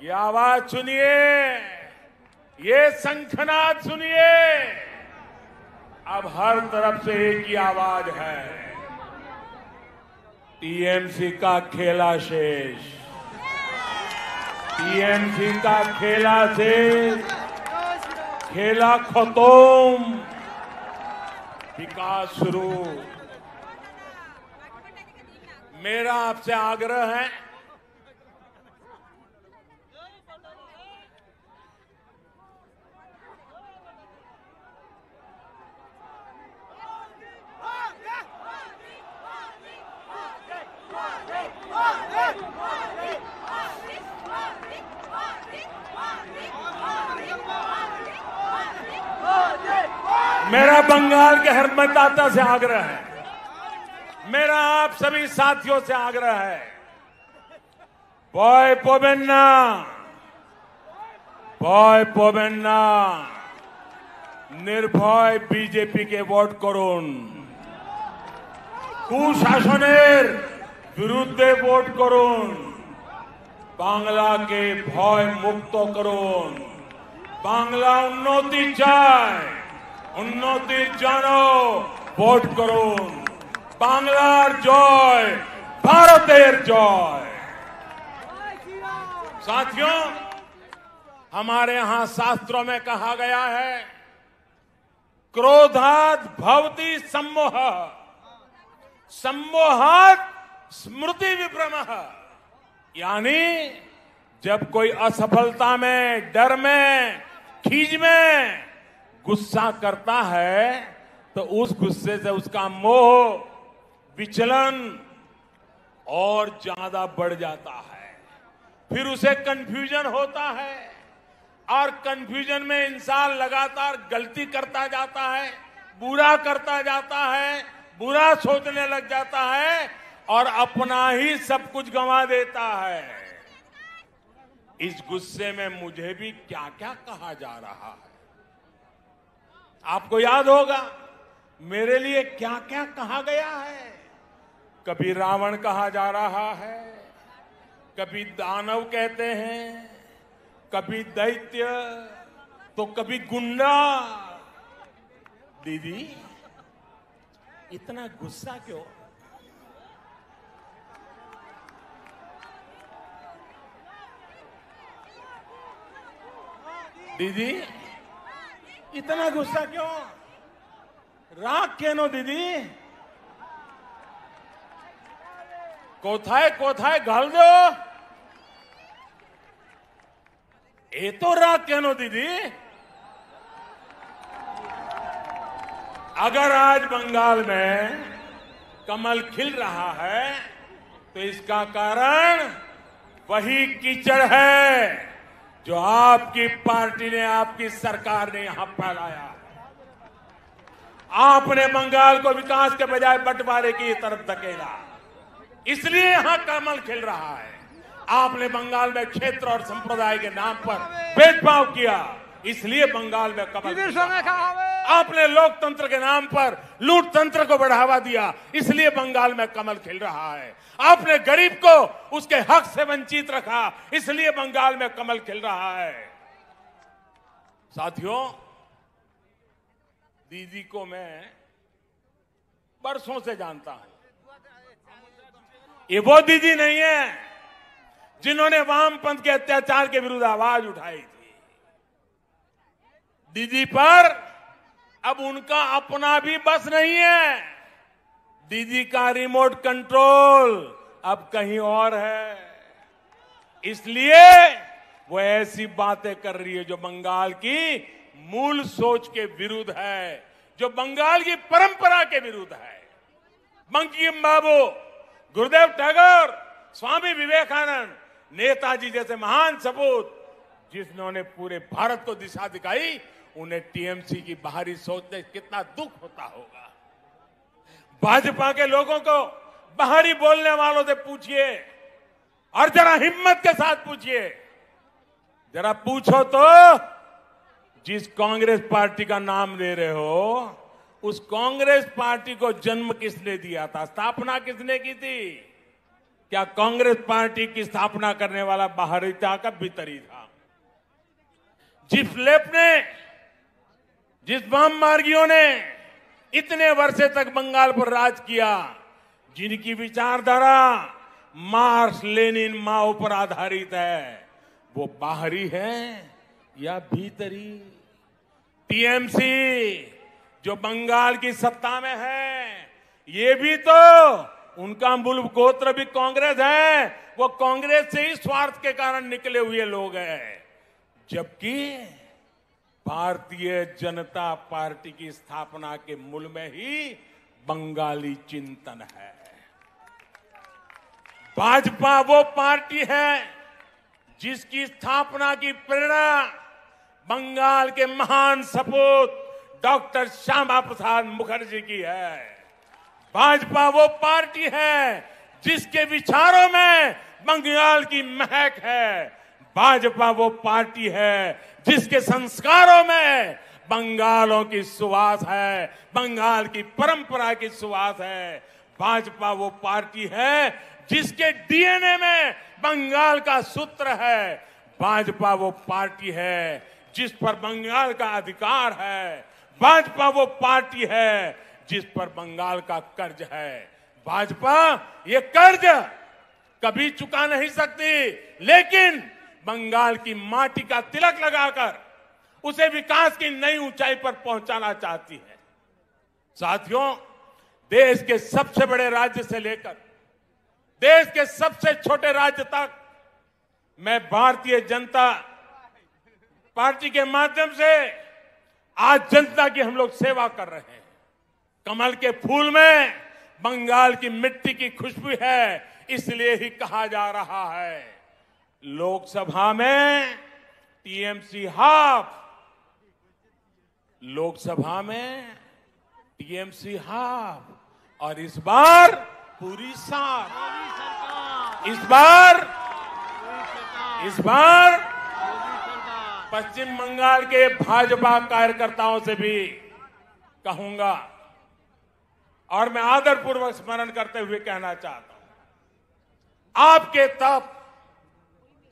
ये आवाज सुनिए, ये शंखनाद सुनिए। अब हर तरफ से एक ही आवाज है, टीएमसी का खेला शेष, टीएमसी का खेला शेष, खेला खत्म, विकास शुरू। मेरा आपसे आग्रह है, मेरा बंगाल के हर मतदाता से आग्रह है, मेरा आप सभी साथियों से आग्रह है, बॉय पोबेन्ना, बॉय पोबेन्ना, निर्भय बीजेपी के ভোট করুন, কুশাসনের বিরুদ্ধে ভোট করুন, বাংলাকে ভয় মুক্ত করুন। বাংলা উন্নতি চায়, উন্নতির জন্য ভোট করুন। বাংলার জয়, ভারতের জয়। साथियों, हमारे यहां शास्त्रों में कहा गया है, क्रोधात् भवति सम्मोह, सम्मोहात् स्मृति विभ्रमः। यानी जब कोई असफलता में, डर में, खीज में गुस्सा करता है तो उस गुस्से से उसका मोह, विचलन और ज्यादा बढ़ जाता है। फिर उसे कंफ्यूजन होता है और कंफ्यूजन में इंसान लगातार गलती करता जाता है, बुरा करता जाता है, बुरा सोचने लग जाता है और अपना ही सब कुछ गंवा देता है। इस गुस्से में मुझे भी क्या क्या कहा जा रहा है, आपको याद होगा मेरे लिए क्या क्या कहा गया है। कभी रावण कहा जा रहा है, कभी दानव कहते हैं, कभी दैत्य, तो कभी गुंडा। दीदी इतना गुस्सा क्यों? दीदी इतना गुस्सा क्यों? राग केनो दीदी? कोथाए कोथाए घाल दो, ये तो राग केनो दीदी? अगर आज बंगाल में कमल खिल रहा है तो इसका कारण वही कीचड़ है जो आपकी पार्टी ने, आपकी सरकार ने यहां फैलाया। आपने बंगाल को विकास के बजाय बंटवारे की तरफ धकेला, इसलिए यहां कमल खिल रहा है। आपने बंगाल में क्षेत्र और संप्रदाय के नाम पर भेदभाव किया, इसलिए बंगाल में कमल खिल रहा है। आपने लोकतंत्र के नाम पर लूट तंत्र को बढ़ावा दिया, इसलिए बंगाल में कमल खिल रहा है। आपने गरीब को उसके हक से वंचित रखा, इसलिए बंगाल में कमल खिल रहा है। साथियों, दीदी को मैं बरसों से जानता हूं। ये वो दीदी नहीं है जिन्होंने वामपंथ के अत्याचार के विरुद्ध आवाज उठाई थी। दीदी पर अब उनका अपना भी बस नहीं है। दीदी का रिमोट कंट्रोल अब कहीं और है, इसलिए वो ऐसी बातें कर रही है जो बंगाल की मूल सोच के विरुद्ध है, जो बंगाल की परंपरा के विरुद्ध है। बंकिम बाबू, गुरुदेव टैगोर, स्वामी विवेकानंद, नेताजी जैसे महान सपूत जिन्होंने पूरे भारत को दिशा दिखाई, उन्हें टीएमसी की बाहरी सोच से कितना दुख होता होगा। भाजपा के लोगों को बाहरी बोलने वालों से पूछिए और जरा हिम्मत के साथ पूछिए, जरा पूछो तो जिस कांग्रेस पार्टी का नाम ले रहे हो, उस कांग्रेस पार्टी को जन्म किसने दिया था, स्थापना किसने की थी? क्या कांग्रेस पार्टी की स्थापना करने वाला बाहरी था का भीतर ही था? जिस लेफ्ट ने, जिस वाम मार्गियों ने इतने वर्षे तक बंगाल पर राज किया, जिनकी विचारधारा मार्क्स लेनिन माओ पर आधारित है, वो बाहरी है या भीतरी? टीएमसी जो बंगाल की सत्ता में है, ये भी तो उनका मूल गोत्र भी कांग्रेस है, वो कांग्रेस से ही स्वार्थ के कारण निकले हुए लोग हैं। जबकि भारतीय जनता पार्टी की स्थापना के मूल में ही बंगाली चिंतन है। भाजपा वो पार्टी है जिसकी स्थापना की प्रेरणा बंगाल के महान सपूत डॉक्टर श्यामा प्रसाद मुखर्जी की है। भाजपा वो पार्टी है जिसके विचारों में बंगाल की महक है। भाजपा वो पार्टी है जिसके संस्कारों में बंगालों की सुवास है, बंगाल की परंपरा की सुवास है। भाजपा वो पार्टी है जिसके डीएनए में बंगाल का सूत्र है। भाजपा वो पार्टी है जिस पर बंगाल का अधिकार है। भाजपा वो पार्टी है जिस पर बंगाल का कर्ज है। भाजपा ये कर्ज कभी चुका नहीं सकती, लेकिन बंगाल की माटी का तिलक लगाकर उसे विकास की नई ऊंचाई पर पहुंचाना चाहती है। साथियों, देश के सबसे बड़े राज्य से लेकर देश के सबसे छोटे राज्य तक मैं भारतीय जनता पार्टी के माध्यम से आज जनता की हम लोग सेवा कर रहे हैं। कमल के फूल में बंगाल की मिट्टी की खुशबू है, इसलिए ही कहा जा रहा है लोकसभा में टीएमसी हाफ, लोकसभा में टीएमसी हाफ, और इस बार पूरी साथ। इस बार पश्चिम बंगाल के भाजपा कार्यकर्ताओं से भी कहूंगा, और मैं आदरपूर्वक स्मरण करते हुए कहना चाहता हूं, आपके तप,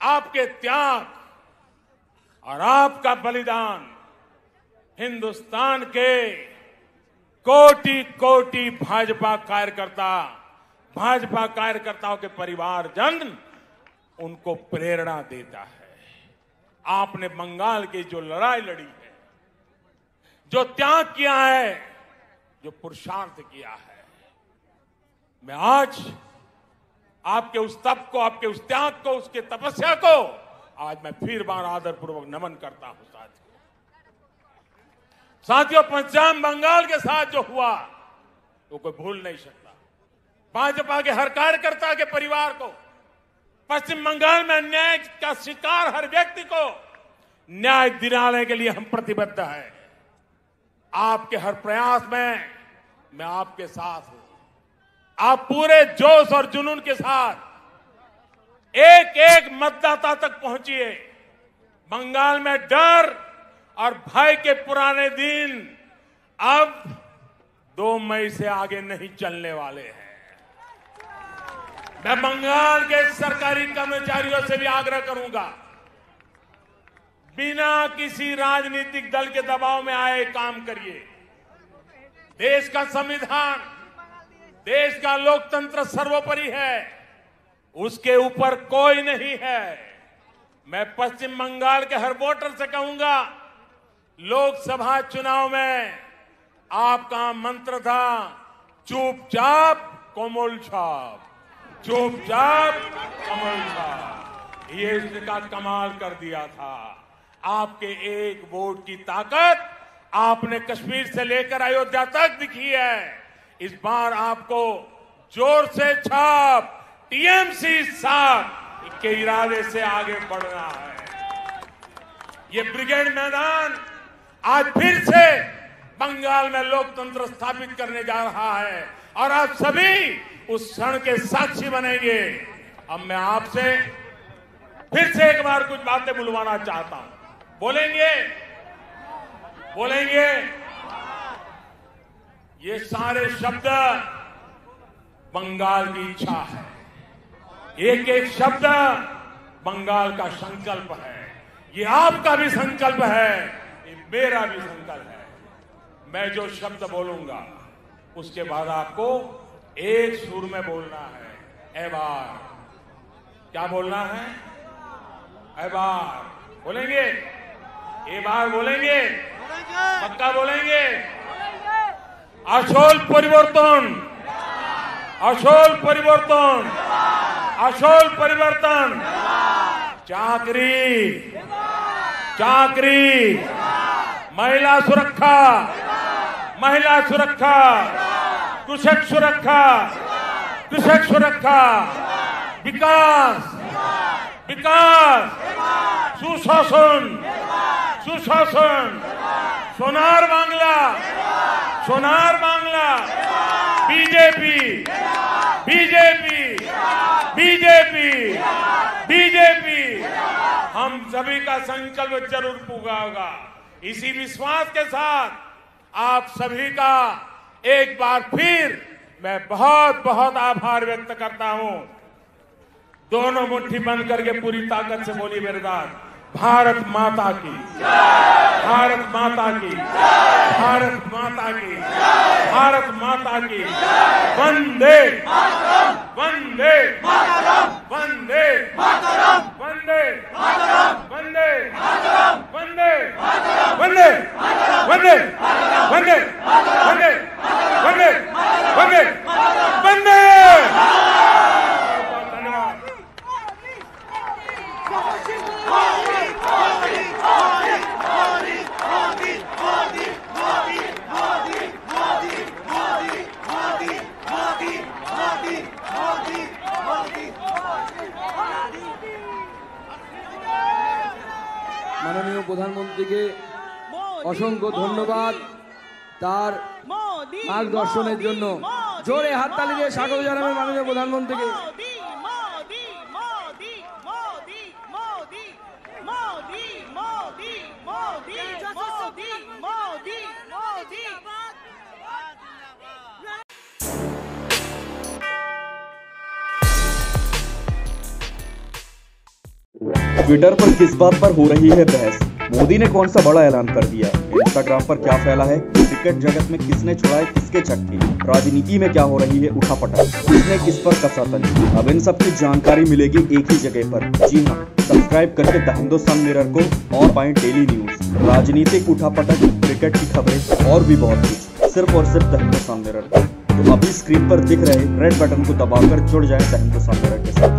आपके त्याग और आपका बलिदान हिंदुस्तान के कोटि कोटि भाजपा कार्यकर्ताओं के परिवारजन उनको प्रेरणा देता है। आपने बंगाल की जो लड़ाई लड़ी है, जो त्याग किया है, जो पुरुषार्थ किया है, मैं आज आपके उस तप को, आपके उस त्याग को, उसके तपस्या को आज मैं फिर बार आदरपूर्वक नमन करता हूं। साथियों, पश्चिम बंगाल के साथ जो हुआ वो कोई भूल नहीं सकता। भाजपा के हर कार्यकर्ता के परिवार को, पश्चिम बंगाल में अन्याय का शिकार हर व्यक्ति को न्याय दिलाने के लिए हम प्रतिबद्ध हैं। आपके हर प्रयास में मैं आपके साथ हूं। आप पूरे जोश और जुनून के साथ एक एक मतदाता तक पहुंचिए। बंगाल में डर और भय के पुराने दिन अब 2 मई से आगे नहीं चलने वाले हैं। मैं बंगाल के सरकारी कर्मचारियों से भी आग्रह करूंगा, बिना किसी राजनीतिक दल के दबाव में आए काम करिए। देश का संविधान, देश का लोकतंत्र सर्वोपरि है, उसके ऊपर कोई नहीं है। मैं पश्चिम बंगाल के हर वोटर से कहूंगा, लोकसभा चुनाव में आपका मंत्र था चुपचाप कोमल छाप, चुपचाप कमल छाप। ये इसका कमाल कर दिया था। आपके एक वोट की ताकत आपने कश्मीर से लेकर अयोध्या तक दिखी है। इस बार आपको जोर से छाप, टीएमसी साथ के इरादे से आगे बढ़ना है। ये ब्रिगेड मैदान आज फिर से बंगाल में लोकतंत्र स्थापित करने जा रहा है और आप सभी उस क्षण के साक्षी बनेंगे। अब मैं आपसे फिर से एक बार कुछ बातें बुलवाना चाहता हूं। बोलेंगे? ये सारे शब्द बंगाल की इच्छा है। एक एक शब्द बंगाल का संकल्प है। ये आपका भी संकल्प है, ये मेरा भी संकल्प है। मैं जो शब्द बोलूंगा उसके बाद आपको एक सुर में बोलना है। एबार, क्या बोलना है? एबार बोलेंगे, एबार बोलेंगे, पक्का बोलेंगे। আসল পরিবর্তন, আসল পরিবর্তন, আসল পরিবর্তন। চাকরি, চাকরি, महिला सुरक्षा, महिला सुरक्षा, कृषक सुरक्षा, कृषक सुरक्षा, विकास, विकास, सुशासन, सुशासन, Sonar Bangla, Sonar Bangla, BJP, BJP, BJP, BJP. हम सभी का संकल्प जरूर पूरा होगा। इसी विश्वास के साथ आप सभी का एक बार फिर मैं बहुत बहुत आभार व्यक्त करता हूं। दोनों मुट्ठी बंद करके पूरी ताकत से बोलिए मेरे साथ, भारत माता की, भारत माता की, भारत माता की, भारत माता की। वंदे वंदे वंदे वंदे वंदे वंदे वंदे वंदे वंदे वंदे वंदे वंदे वंदे। মাননীয় প্রধানমন্ত্রীকে অসংখ্য ধন্যবাদ তার মার্গদর্শনের জন্য। জোরে হাততালি দিয়ে স্বাগত জানাবেন মাননীয় প্রধানমন্ত্রীকে। ट्विटर पर किस बात पर हो रही है बहस? मोदी ने कौन सा बड़ा ऐलान कर दिया? इंस्टाग्राम पर क्या फैला है? क्रिकेट जगत में किसने छुड़ाए किसके चक्के? राजनीति में क्या हो रही है उठापटक? किसने किस पर कसा तंज? अब इन सब की जानकारी मिलेगी एक ही जगह पर। जी हाँ, सब्सक्राइब करके द हिंदुस्तान मिरर को और पाएं डेली न्यूज, राजनीतिक उठापटक, क्रिकेट की खबरें और भी बहुत कुछ, सिर्फ और सिर्फ द हिंदुस्तान मिरर। तो अभी स्क्रीन पर दिख रहे रेड बटन को दबाकर जुड़ जाए द हिंदुस्तान मिरर के साथ।